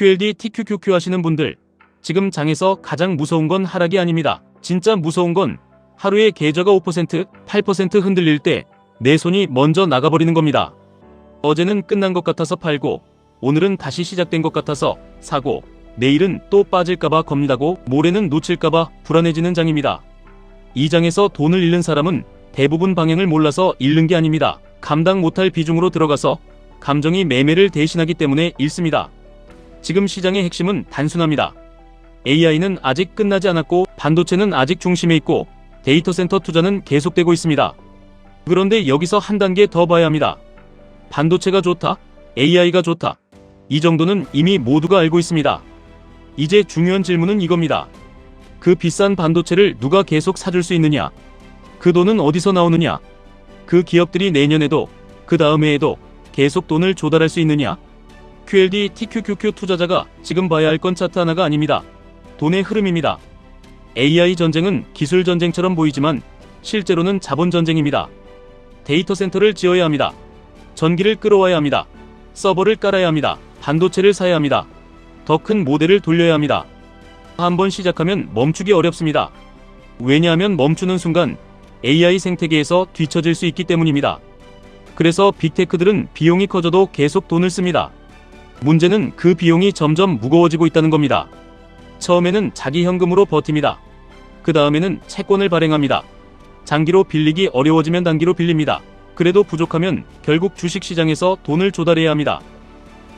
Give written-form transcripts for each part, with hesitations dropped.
QLD, TQQQ 하시는 분들, 지금 장에서 가장 무서운 건 하락이 아닙니다. 진짜 무서운 건 하루에 계좌가 5%, 8% 흔들릴 때 내 손이 먼저 나가버리는 겁니다. 어제는 끝난 것 같아서 팔고, 오늘은 다시 시작된 것 같아서 사고, 내일은 또 빠질까봐 겁나고 모레는 놓칠까봐 불안해지는 장입니다. 이 장에서 돈을 잃는 사람은 대부분 방향을 몰라서 잃는 게 아닙니다. 감당 못할 비중으로 들어가서 감정이 매매를 대신하기 때문에 잃습니다. 지금 시장의 핵심은 단순합니다. AI는 아직 끝나지 않았고 반도체는 아직 중심에 있고 데이터 센터 투자는 계속되고 있습니다. 그런데 여기서 한 단계 더 봐야 합니다. 반도체가 좋다, AI가 좋다. 이 정도는 이미 모두가 알고 있습니다. 이제 중요한 질문은 이겁니다. 그 비싼 반도체를 누가 계속 사줄 수 있느냐? 그 돈은 어디서 나오느냐? 그 기업들이 내년에도, 그 다음 해에도 계속 돈을 조달할 수 있느냐? QLD, TQQQ 투자자가 지금 봐야 할 건 차트 하나가 아닙니다. 돈의 흐름입니다. AI 전쟁은 기술 전쟁처럼 보이지만 실제로는 자본 전쟁입니다. 데이터 센터를 지어야 합니다. 전기를 끌어와야 합니다. 서버를 깔아야 합니다. 반도체를 사야 합니다. 더 큰 모델을 돌려야 합니다. 한번 시작하면 멈추기 어렵습니다. 왜냐하면 멈추는 순간 AI 생태계에서 뒤처질 수 있기 때문입니다. 그래서 빅테크들은 비용이 커져도 계속 돈을 씁니다. 문제는 그 비용이 점점 무거워지고 있다는 겁니다. 처음에는 자기 현금으로 버팁니다. 그 다음에는 채권을 발행합니다. 장기로 빌리기 어려워지면 단기로 빌립니다. 그래도 부족하면 결국 주식시장에서 돈을 조달해야 합니다.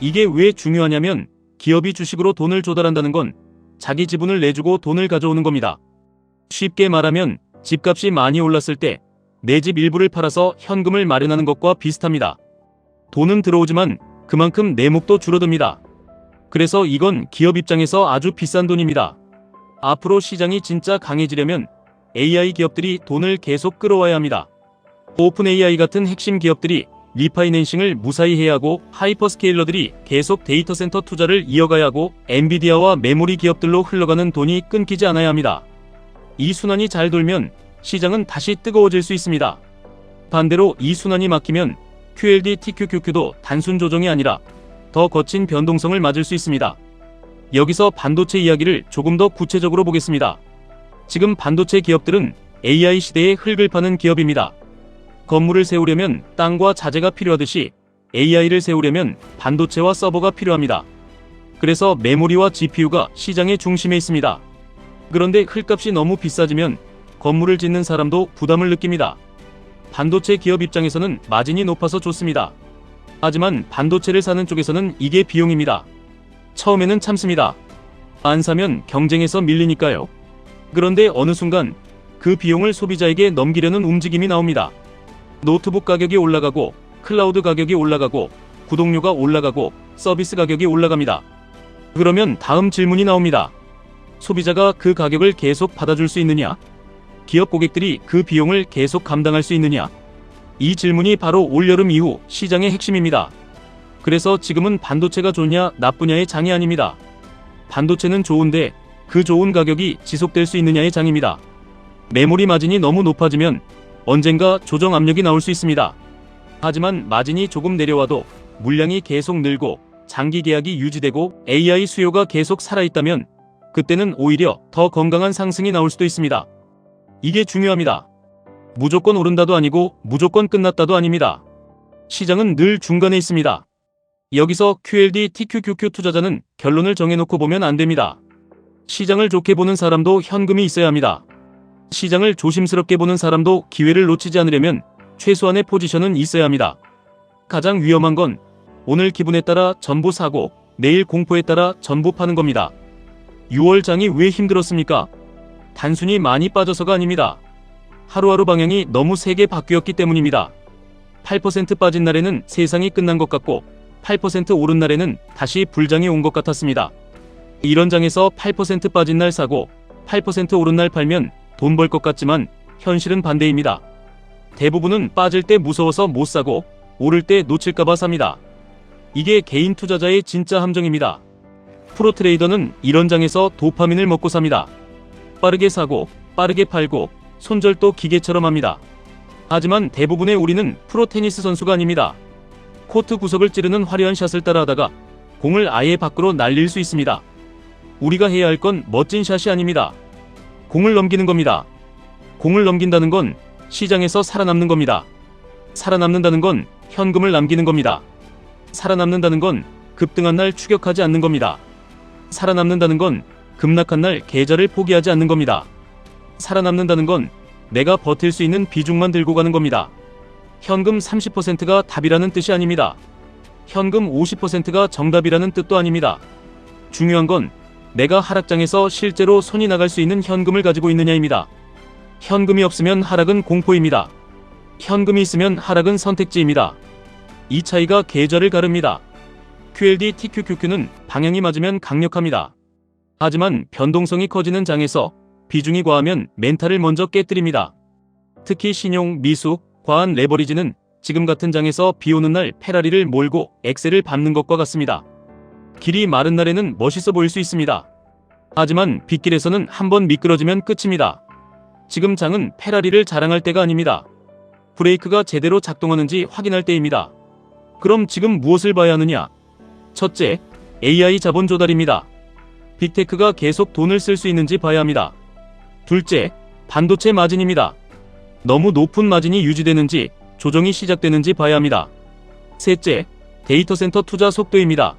이게 왜 중요하냐면 기업이 주식으로 돈을 조달한다는 건 자기 지분을 내주고 돈을 가져오는 겁니다. 쉽게 말하면 집값이 많이 올랐을 때 내 집 일부를 팔아서 현금을 마련하는 것과 비슷합니다. 돈은 들어오지만 그만큼 내목도 줄어듭니다. 그래서 이건 기업 입장에서 아주 비싼 돈입니다. 앞으로 시장이 진짜 강해지려면 AI 기업들이 돈을 계속 끌어와야 합니다. 오픈 AI 같은 핵심 기업들이 리파이낸싱을 무사히 해야 하고 하이퍼스케일러들이 계속 데이터 센터 투자를 이어가야 하고 엔비디아와 메모리 기업들로 흘러가는 돈이 끊기지 않아야 합니다. 이 순환이 잘 돌면 시장은 다시 뜨거워질 수 있습니다. 반대로 이 순환이 막히면 QLD, TQQQ도 단순 조정이 아니라 더 거친 변동성을 맞을 수 있습니다. 여기서 반도체 이야기를 조금 더 구체적으로 보겠습니다. 지금 반도체 기업들은 AI 시대에 흙을 파는 기업입니다. 건물을 세우려면 땅과 자재가 필요하듯이 AI를 세우려면 반도체와 서버가 필요합니다. 그래서 메모리와 GPU가 시장의 중심에 있습니다. 그런데 흙값이 너무 비싸지면 건물을 짓는 사람도 부담을 느낍니다. 반도체 기업 입장에서는 마진이 높아서 좋습니다. 하지만 반도체를 사는 쪽에서는 이게 비용입니다. 처음에는 참습니다. 안 사면 경쟁에서 밀리니까요. 그런데 어느 순간 그 비용을 소비자에게 넘기려는 움직임이 나옵니다. 노트북 가격이 올라가고 클라우드 가격이 올라가고 구독료가 올라가고 서비스 가격이 올라갑니다. 그러면 다음 질문이 나옵니다. 소비자가 그 가격을 계속 받아줄 수 있느냐? 기업 고객들이 그 비용을 계속 감당할 수 있느냐? 이 질문이 바로 올여름 이후 시장의 핵심입니다. 그래서 지금은 반도체가 좋냐 나쁘냐의 장이 아닙니다. 반도체는 좋은데 그 좋은 가격이 지속될 수 있느냐의 장입니다. 메모리 마진이 너무 높아지면 언젠가 조정 압력이 나올 수 있습니다. 하지만 마진이 조금 내려와도 물량이 계속 늘고 장기 계약이 유지되고 AI 수요가 계속 살아있다면 그때는 오히려 더 건강한 상승이 나올 수도 있습니다. 이게 중요합니다. 무조건 오른다도 아니고 무조건 끝났다도 아닙니다. 시장은 늘 중간에 있습니다. 여기서 QLD, TQQQ 투자자는 결론을 정해놓고 보면 안 됩니다. 시장을 좋게 보는 사람도 현금이 있어야 합니다. 시장을 조심스럽게 보는 사람도 기회를 놓치지 않으려면 최소한의 포지션은 있어야 합니다. 가장 위험한 건 오늘 기분에 따라 전부 사고 내일 공포에 따라 전부 파는 겁니다. 6월 장이 왜 힘들었습니까? 단순히 많이 빠져서가 아닙니다. 하루하루 방향이 너무 세게 바뀌었기 때문입니다. 8% 빠진 날에는 세상이 끝난 것 같고 8% 오른 날에는 다시 불장이 온 것 같았습니다. 이런 장에서 8% 빠진 날 사고 8% 오른 날 팔면 돈 벌 것 같지만 현실은 반대입니다. 대부분은 빠질 때 무서워서 못 사고 오를 때 놓칠까봐 삽니다. 이게 개인 투자자의 진짜 함정입니다. 프로 트레이더는 이런 장에서 도파민을 먹고 삽니다. 빠르게 사고 빠르게 팔고 손절도 기계처럼 합니다. 하지만 대부분의 우리는 프로 테니스 선수가 아닙니다. 코트 구석을 찌르는 화려한 샷을 따라하다가 공을 아예 밖으로 날릴 수 있습니다. 우리가 해야 할 건 멋진 샷이 아닙니다. 공을 넘기는 겁니다. 공을 넘긴다는 건 시장에서 살아남는 겁니다. 살아남는다는 건 현금을 남기는 겁니다. 살아남는다는 건 급등한 날 추격하지 않는 겁니다. 살아남는다는 건 급락한 날 계좌를 포기하지 않는 겁니다. 살아남는다는 건 내가 버틸 수 있는 비중만 들고 가는 겁니다. 현금 30%가 답이라는 뜻이 아닙니다. 현금 50%가 정답이라는 뜻도 아닙니다. 중요한 건 내가 하락장에서 실제로 손이 나갈 수 있는 현금을 가지고 있느냐입니다. 현금이 없으면 하락은 공포입니다. 현금이 있으면 하락은 선택지입니다. 이 차이가 계좌를 가릅니다. QLD TQQQ는 방향이 맞으면 강력합니다. 하지만 변동성이 커지는 장에서 비중이 과하면 멘탈을 먼저 깨뜨립니다. 특히 신용, 미수, 과한 레버리지는 지금 같은 장에서 비오는 날 페라리를 몰고 엑셀을 밟는 것과 같습니다. 길이 마른 날에는 멋있어 보일 수 있습니다. 하지만 빗길에서는 한번 미끄러지면 끝입니다. 지금 장은 페라리를 자랑할 때가 아닙니다. 브레이크가 제대로 작동하는지 확인할 때입니다. 그럼 지금 무엇을 봐야 하느냐? 첫째, AI 자본 조달입니다. 빅테크가 계속 돈을 쓸 수 있는지 봐야 합니다. 둘째, 반도체 마진입니다. 너무 높은 마진이 유지되는지 조정이 시작되는지 봐야 합니다. 셋째, 데이터 센터 투자 속도입니다.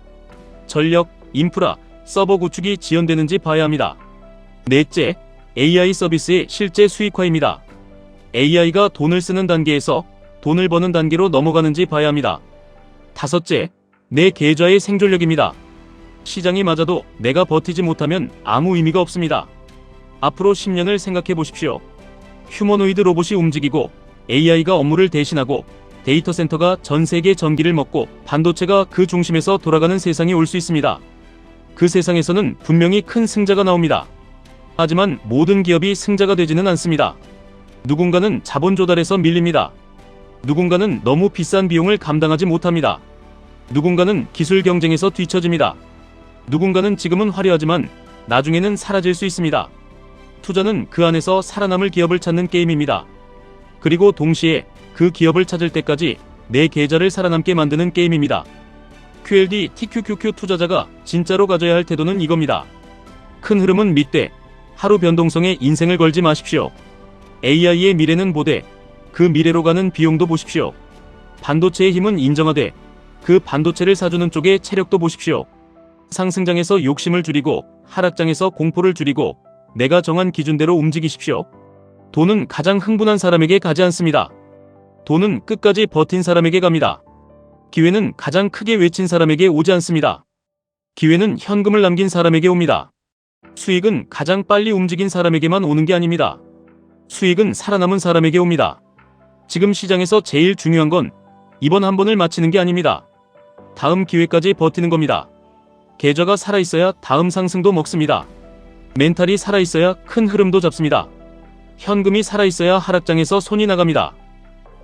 전력, 인프라, 서버 구축이 지연되는지 봐야 합니다. 넷째, AI 서비스의 실제 수익화입니다. AI가 돈을 쓰는 단계에서 돈을 버는 단계로 넘어가는지 봐야 합니다. 다섯째, 내 계좌의 생존력입니다. 시장이 맞아도 내가 버티지 못하면 아무 의미가 없습니다. 앞으로 10년을 생각해 보십시오. 휴머노이드 로봇이 움직이고 AI가 업무를 대신하고 데이터 센터가 전 세계 전기를 먹고 반도체가 그 중심에서 돌아가는 세상이 올 수 있습니다. 그 세상에서는 분명히 큰 승자가 나옵니다. 하지만 모든 기업이 승자가 되지는 않습니다. 누군가는 자본 조달에서 밀립니다. 누군가는 너무 비싼 비용을 감당하지 못합니다. 누군가는 기술 경쟁에서 뒤처집니다. 누군가는 지금은 화려하지만 나중에는 사라질 수 있습니다. 투자는 그 안에서 살아남을 기업을 찾는 게임입니다. 그리고 동시에 그 기업을 찾을 때까지 내 계좌를 살아남게 만드는 게임입니다. QLD TQQQ 투자자가 진짜로 가져야 할 태도는 이겁니다. 큰 흐름은 믿되 하루 변동성에 인생을 걸지 마십시오. AI의 미래는 보되 그 미래로 가는 비용도 보십시오. 반도체의 힘은 인정하되 그 반도체를 사주는 쪽의 체력도 보십시오. 상승장에서 욕심을 줄이고 하락장에서 공포를 줄이고 내가 정한 기준대로 움직이십시오. 돈은 가장 흥분한 사람에게 가지 않습니다. 돈은 끝까지 버틴 사람에게 갑니다. 기회는 가장 크게 외친 사람에게 오지 않습니다. 기회는 현금을 남긴 사람에게 옵니다. 수익은 가장 빨리 움직인 사람에게만 오는 게 아닙니다. 수익은 살아남은 사람에게 옵니다. 지금 시장에서 제일 중요한 건 이번 한 번을 마치는 게 아닙니다. 다음 기회까지 버티는 겁니다. 계좌가 살아있어야 다음 상승도 먹습니다. 멘탈이 살아있어야 큰 흐름도 잡습니다. 현금이 살아있어야 하락장에서 손이 나갑니다.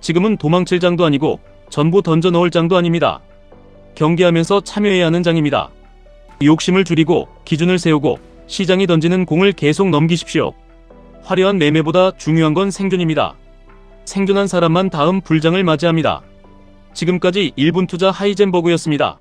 지금은 도망칠 장도 아니고 전부 던져 넣을 장도 아닙니다. 경계하면서 참여해야 하는 장입니다. 욕심을 줄이고 기준을 세우고 시장이 던지는 공을 계속 넘기십시오. 화려한 매매보다 중요한 건 생존입니다. 생존한 사람만 다음 불장을 맞이합니다. 지금까지 1분 투자 하이젠버그였습니다.